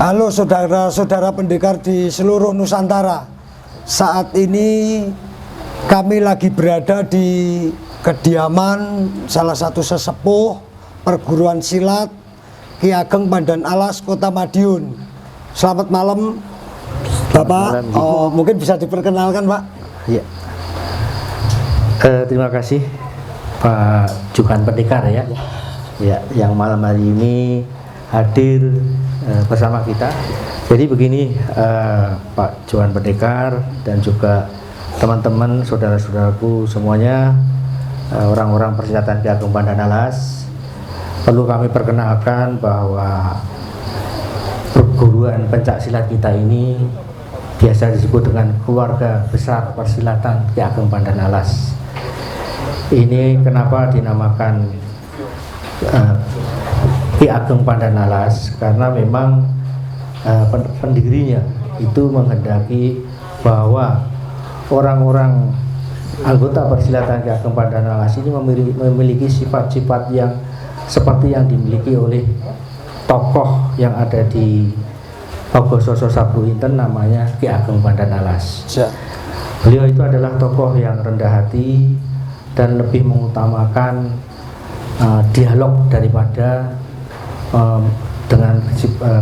Halo saudara-saudara pendekar di seluruh Nusantara. Saat ini kami lagi berada di kediaman salah satu sesepuh perguruan silat Ki Ageng Pandan Alas, Kota Madiun. Selamat malam Bapak. Mungkin bisa diperkenalkan Pak. Ya. Terima kasih Pak Jukan Pendekar ya. Ya, yang malam hari ini hadir bersama kita. Jadi begini Pak Jukan Pendekar dan juga teman-teman, saudara-saudaraku semuanya, orang-orang persilatan Ki Ageng Pandan Alas, perlu kami perkenalkan bahwa perguruan pencak silat kita ini biasa disebut dengan keluarga besar persilatan Ki Ageng Pandan Alas. Ini kenapa dinamakan Ki Ageng Pandan Alas? Karena memang pendirinya itu menghendaki bahwa orang-orang anggota persilatan Ki Ageng Pandan Alas ini memiliki sifat-sifat yang seperti yang dimiliki oleh tokoh yang ada di Pagososo Sabruinten, namanya Ki Ageng Pandan Alas. Beliau itu adalah tokoh yang rendah hati dan lebih mengutamakan dialog daripada dengan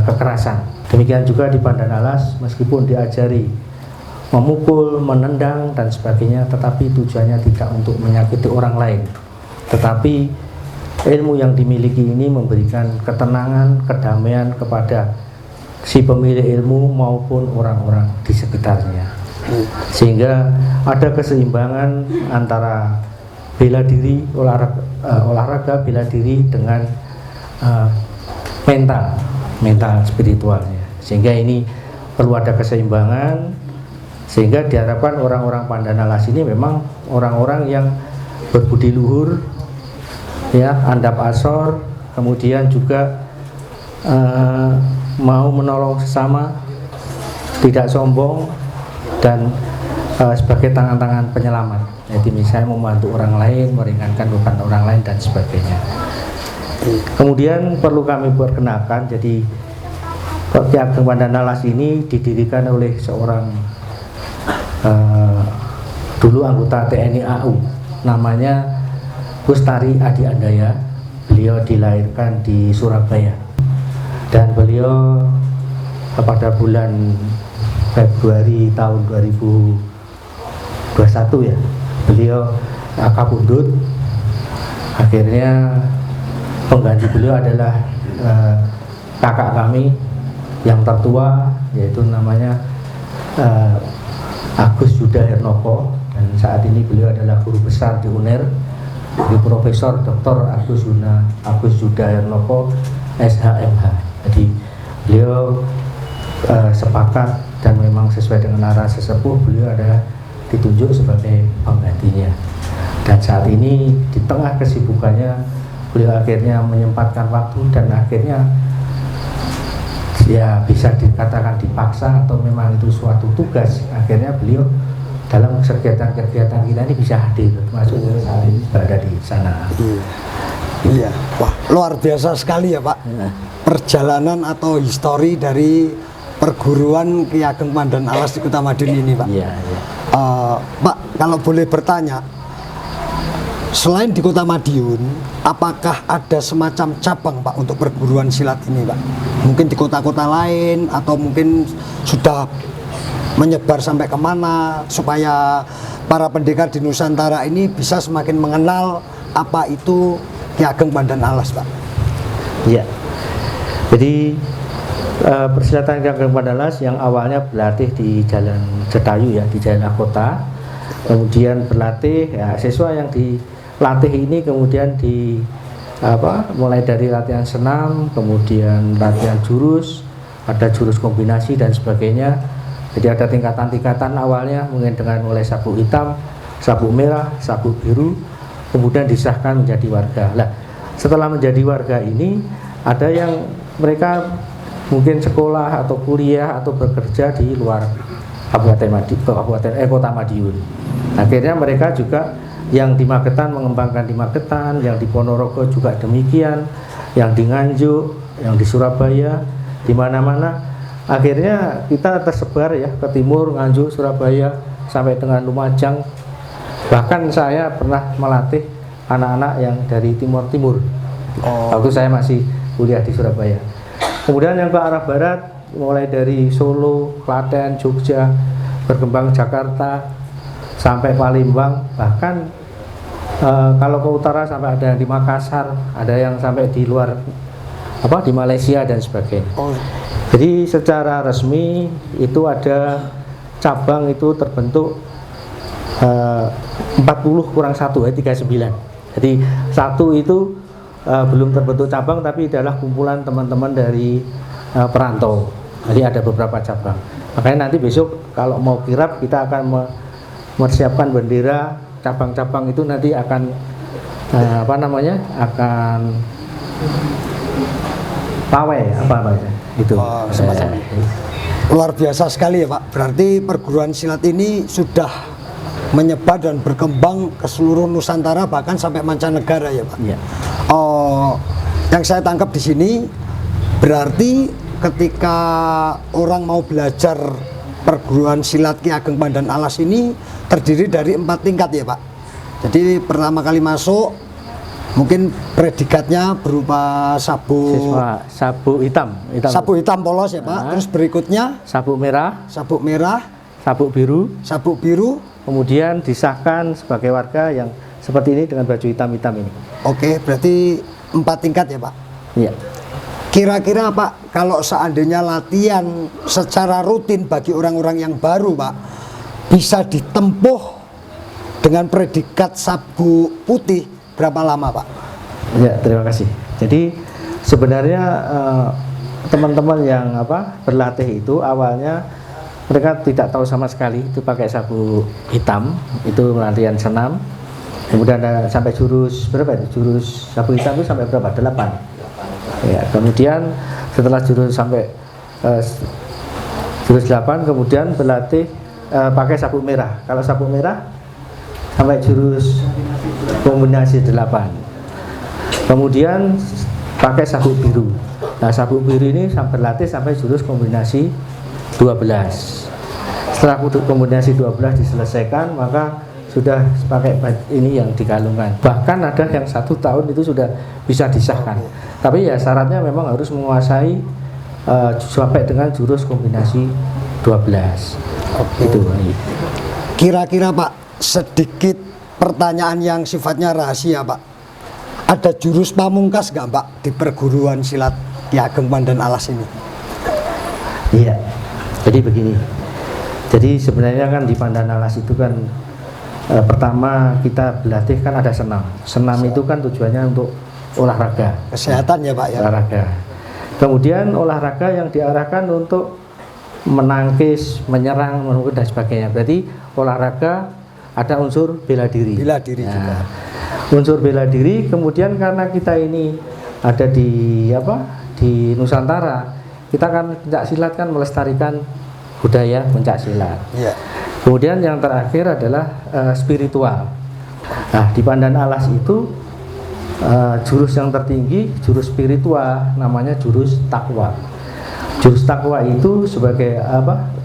kekerasan. Demikian juga di Pandan Alas, meskipun diajari memukul, menendang dan sebagainya, tetapi tujuannya tidak untuk menyakiti orang lain, tetapi ilmu yang dimiliki ini memberikan ketenangan, kedamaian kepada si pemilik ilmu maupun orang-orang di sekitarnya, sehingga ada keseimbangan antara bela diri, olahraga bela diri dengan mental spiritualnya, sehingga ini perlu ada keseimbangan, sehingga diharapkan orang-orang Pandan Alas ini memang orang-orang yang berbudi luhur, ya, andap asor, kemudian juga mau menolong sesama, tidak sombong, dan sebagai tangan-tangan penyelamat. Jadi misalnya membantu orang lain, meringankan beban orang lain dan sebagainya. Kemudian perlu kami perkenalkan, jadi Ki Ageng Pandan Alas ini didirikan oleh seorang dulu anggota TNI AU, namanya Kustari Adi Andaya. Beliau dilahirkan di Surabaya dan beliau pada bulan Februari tahun 2021 ya, beliau kabundut. Akhirnya pengganti beliau adalah kakak kami yang tertua, yaitu namanya Agus Yuda Hernoko, dan saat ini beliau adalah guru besar di UNER, di Profesor Dr. Agus Yuda Hernoko SHMH. Jadi beliau sepakat dan memang sesuai dengan arah sesepuh, beliau adalah ditunjuk sebagai penggantinya. Dan saat ini di tengah kesibukannya, beliau akhirnya menyempatkan waktu dan akhirnya ya bisa dikatakan dipaksa atau memang itu suatu tugas, akhirnya beliau dalam kegiatan-kegiatan kita ini bisa hadir, maksudnya saat ini berada di sana. Iya, wah luar biasa sekali ya Pak, perjalanan atau histori dari perguruan Ki Ageng Pandan Alas di Kota Madiun ini Pak. Iya, iya. Pak, kalau boleh bertanya, selain di Kota Madiun, apakah ada semacam cabang Pak untuk perguruan silat ini Pak? Mungkin di kota-kota lain atau mungkin sudah menyebar sampai kemana, supaya para pendekar di Nusantara ini bisa semakin mengenal apa itu Ki Ageng Pandan Alas Pak? Iya. Jadi persilatan Ki Ageng Pandan Alas yang awalnya berlatih di Jalan Jatayu ya, di Jalan Kota, kemudian berlatih ya, siswa yang dilatih ini kemudian mulai dari latihan senam, kemudian latihan jurus, ada jurus kombinasi dan sebagainya. Jadi ada tingkatan-tingkatan awalnya, mungkin dengan mulai sabuk hitam, sabuk merah, sabuk biru, kemudian disahkan menjadi warga. Nah, setelah menjadi warga ini, ada yang mereka mungkin sekolah atau kuliah atau bekerja di luar Kota Madiun. Akhirnya mereka juga yang di Magetan mengembangkan di Magetan, yang di Ponorogo juga demikian, yang di Nganjuk, yang di Surabaya, di mana-mana akhirnya kita tersebar ya ke timur, Nganjuk, Surabaya, sampai dengan Lumajang. Bahkan saya pernah melatih anak-anak yang dari timur-timur waktu saya masih kuliah di Surabaya. Kemudian yang ke arah barat, mulai dari Solo, Klaten, Jogja, berkembang Jakarta sampai Palembang, bahkan kalau ke utara sampai ada yang di Makassar, ada yang sampai di luar di Malaysia dan sebagainya. Jadi secara resmi itu ada cabang itu terbentuk 40 kurang 1 39. Jadi satu itu belum terbentuk cabang, tapi adalah kumpulan teman-teman dari perantau. Jadi ada beberapa cabang. Makanya nanti besok kalau mau kirap kita akan mempersiapkan bendera. Cabang-cabang itu nanti akan akan pawai itu. Semacam itu. Luar biasa sekali ya Pak. Berarti perguruan silat ini sudah menyebar dan berkembang ke seluruh Nusantara, bahkan sampai mancanegara ya Pak. Iya. Yang saya tangkap di sini berarti ketika orang mau belajar perguruan silat Ki Ageng Pandan Alas ini terdiri dari 4 tingkat ya Pak. Jadi pertama kali masuk mungkin predikatnya berupa sabuk hitam. Sabuk hitam polos ya Pak. Terus berikutnya sabuk merah, sabuk biru, kemudian disahkan sebagai warga yang seperti ini dengan baju hitam-hitam ini. Oke, berarti 4 tingkat ya Pak. Iya. Kira-kira Pak, kalau seandainya latihan secara rutin bagi orang-orang yang baru Pak, bisa ditempuh dengan predikat sabuk putih berapa lama Pak? Ya, terima kasih. Jadi sebenarnya teman-teman yang berlatih itu awalnya mereka tidak tahu sama sekali itu pakai sabuk hitam, itu latihan senam. Kemudian ada sampai jurus berapa itu? Jurus sabuk hitam itu sampai berapa? 8. Ya, kemudian setelah jurus sampai jurus 8 kemudian berlatih pakai sabuk merah. Kalau sabuk merah sampai jurus kombinasi 8. Kemudian pakai sabuk biru. Nah, sabuk biru ini berlatih sampai jurus kombinasi 12. Setelah kombinasi 12 diselesaikan, maka sudah pakai ini yang dikalungkan. Bahkan ada yang 1 tahun itu sudah bisa disahkan. Tapi ya syaratnya memang harus menguasai sampai dengan jurus kombinasi 12. Itu. Kira-kira Pak, sedikit pertanyaan yang sifatnya rahasia Pak. Ada jurus pamungkas nggak Pak di perguruan silat Ki Ageng Pandan Alas ini? Iya. Jadi begini. Jadi sebenarnya kan di Pandan Alas itu kan pertama kita berlatih kan ada senam. Senam itu kan tujuannya untuk olahraga. Kesehatan ya Pak ya. Olahraga. Kemudian olahraga yang diarahkan untuk menangkis, menyerang, menunggu dan sebagainya. Berarti olahraga ada unsur bela diri. Bela diri juga. Unsur bela diri. Kemudian karena kita ini ada di di Nusantara, kita kan pencak silat kan melestarikan budaya pencak silat. Iya. Kemudian yang terakhir adalah spiritual. Nah, di Pandan Alas itu jurus yang tertinggi, jurus spiritual, namanya jurus takwa. Jurus takwa itu sebagai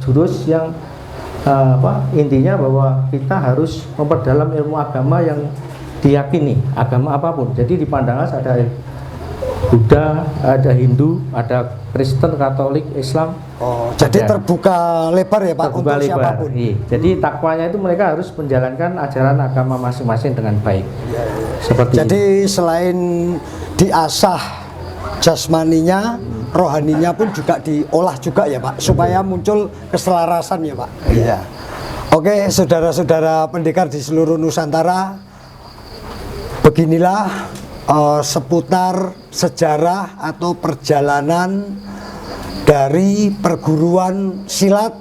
jurus yang intinya bahwa kita harus memperdalam ilmu agama yang diyakini, agama apapun. Jadi di Pandan Alas ada Buddha, ada Hindu, ada Kristen, Katolik, Islam. Jadi terbuka lebar ya Pak untuk siapapun. Iya. Jadi takwanya itu mereka harus menjalankan ajaran agama masing-masing dengan baik. Jadi selain diasah jasmaninya, rohaninya pun juga diolah juga ya Pak, supaya muncul keselarasan ya Pak. Iya. Oke, saudara-saudara pendekar di seluruh Nusantara, beginilah seputar sejarah atau perjalanan dari perguruan silat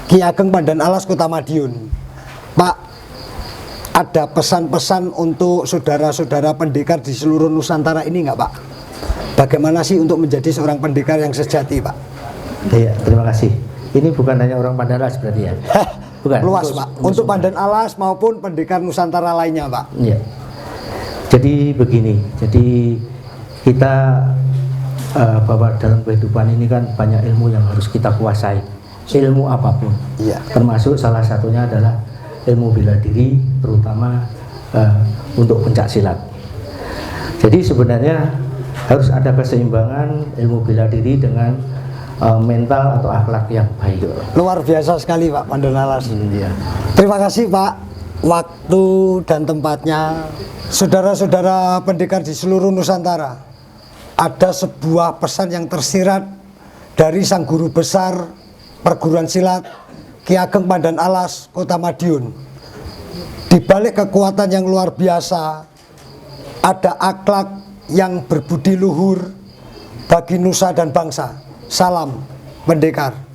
Ki Ageng Pandan Alas Kota Madiun. Pak, ada pesan-pesan untuk saudara-saudara pendekar di seluruh Nusantara ini nggak Pak? Bagaimana sih untuk menjadi seorang pendekar yang sejati Pak? Iya, terima kasih. Ini bukan hanya orang Pandan Alas berarti ya? Bukan. Luas Pak, untuk Pandan Alas maupun pendekar Nusantara lainnya Pak. Iya. Jadi begini, jadi kita bahwa dalam kehidupan ini kan banyak ilmu yang harus kita kuasai, ilmu apapun. Iya. Termasuk salah satunya adalah ilmu bela diri, terutama untuk pencak silat. Jadi sebenarnya harus ada keseimbangan ilmu bela diri dengan mental atau akhlak yang baik. Luar biasa sekali Pak Pandenalas. Iya. Terima kasih Pak, waktu dan tempatnya. Saudara-saudara pendekar di seluruh Nusantara, ada sebuah pesan yang tersirat dari sang guru besar perguruan silat Ki Ageng Pandan Alas, Kota Madiun. Di balik kekuatan yang luar biasa, ada akhlak yang berbudi luhur bagi nusa dan bangsa. Salam pendekar.